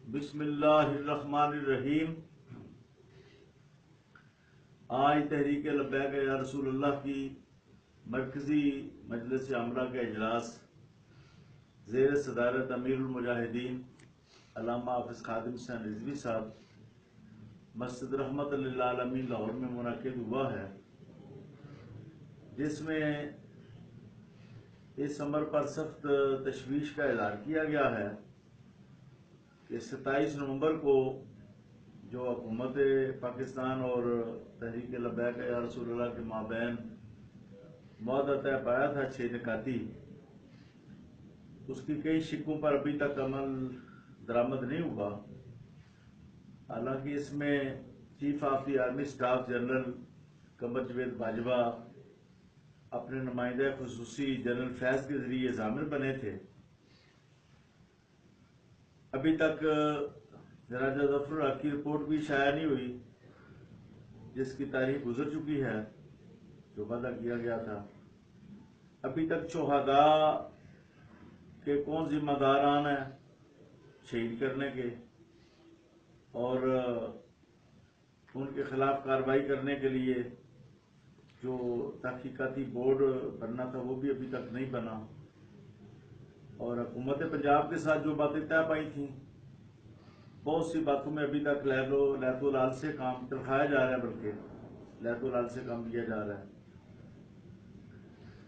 بسم اللہ الرحمن الرحیم۔ آج تحریک لبیک یا رسول اللہ کی مرکزی مجلس عاملہ کا اجلاس زیر صدارت امیر المجاہدین علامہ حافظ خادم حسین رضوی صاحب مسجد رحمت للعالمین لاہور میں منعقد ہوا ہے، جس میں اس امر پر سخت تشویش کا اظہار کیا گیا ہے کہ 27 نومبر کو جو حکومت پاکستان اور تحریک لبیک یا رسول اللہ کے مابین معاہدہ طے پایا تھا 6 نکاتی، اس کی کئی شقوں پر ابھی تک عمل درآمد نہیں ہوا۔ حالانکہ اس میں chief of the army staff general Qamar Javed Bajwa اپنے نمائندہ خصوصی جنرل فیض کے ذریعے ضامن بنے تھے۔ ابھی تک راجہ ظفر الحق کی رپورٹ بھی شائع نہیں ہوئی، جس کی تاریخ گزر چکی ہے جو وعدہ کیا گیا تھا۔ ابھی تک شہداء کے کون ذمہ داران ہیں شہید کرنے کے اور ان کے خلاف کارروائی کرنے کے لیے جو تحقیقاتی بورڈ بننا تھا وہ بھی ابھی تک نہیں بنا، اور حکومت پنجاب کے ساتھ جو باتیں طے پائی تھیں بہت سی باتوں میں ابھی تک لیت العال سے کام ترخایا جا رہا ہے، بلکہ لیت العال سے کام لیا جا رہا ہے۔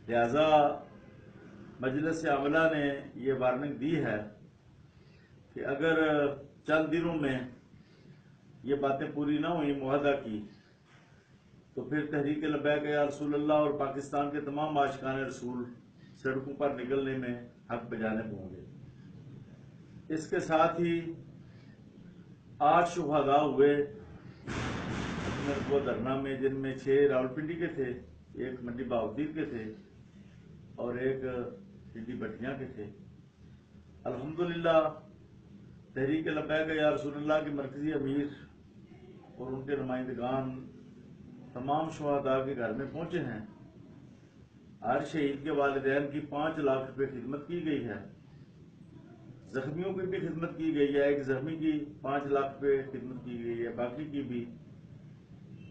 لہذا مجلس عاملہ نے یہ وارننگ دی ہے کہ اگر چند دنوں میں یہ باتیں پوری نہ ہوئیں معاہدہ کی، تو پھر تحریک لبیک یا رسول اللہ اور پاکستان کے تمام عاشقان رسول سڑکوں پر نکلنے میں حق بجانب ہوں گے۔ اس کے ساتھ ہی 8 شہداء ہوئے وہ دھرنا میں، جن میں 6 راولپنڈی کے تھے، 1 منڈی بہاودیر کے تھے اور 1 پنڈی بٹیاں کے تھے۔ الحمدللہ تحریک لبیک یا رسول اللہ کے مرکزی امیر اور ان کے نمائندگان تمام شہداء کے گھر میں پہنچے ہیں۔ ہر شہید کے والدین کی 5 لاکھ روپے خدمت کی گئی ہے، زخمیوں کی بھی خدمت کی گئی ہے، ایک زخمی کی 5 لاکھ روپے خدمت کی گئی ہے، باقی کی بھی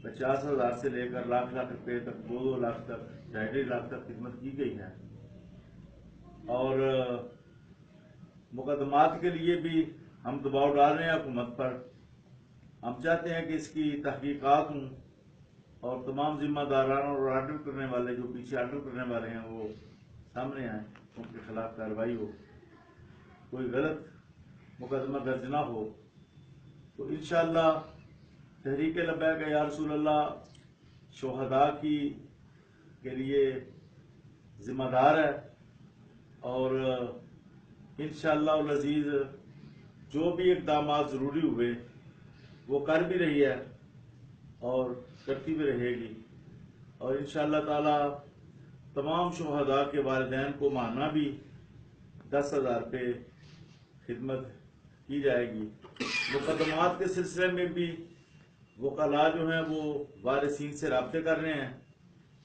50,000 سے لے کر لاکھ روپے تک، 2 لاکھ تک، 2.5 لاکھ تک خدمت کی گئی ہے۔ اور مقدمات کے لیے بھی ہم دباؤ ڈال رہے ہیں حکومت پر۔ ہم چاہتے ہیں کہ اس کی تحقیقات ہوں اور تمام ذمہ داران اور آرڈر کرنے والے، جو پیچھے آرڈر کرنے والے ہیں، وہ سامنے آئیں، ان کے خلاف کارروائی ہو، کوئی غلط مقدمہ درج نہ ہو۔ تو انشاءاللہ تحریک لبیک یا رسول اللہ شہداء کے لیے ذمہ دار ہے، اور انشاءاللہ العزیز جو بھی اقدامات ضروری ہوئے وہ کر بھی رہی ہے اور کرتی بھی رہے گی، اور انشاءاللہ تعالی تمام شہداء کے والدین کو ماہانہ بھی 10,000 روپے خدمت کی جائے گی۔ مقدمات کے سلسلے میں بھی وکلاء جو ہیں وہ وارثین سے رابطے کر رہے ہیں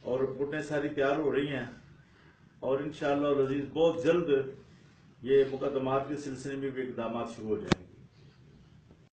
اور رپورٹیں ساری تیار ہو رہی ہیں، اور انشاءاللہ العزیز بہت جلد یہ مقدمات کے سلسلے میں بھی اقدامات شروع ہو جائیں گے۔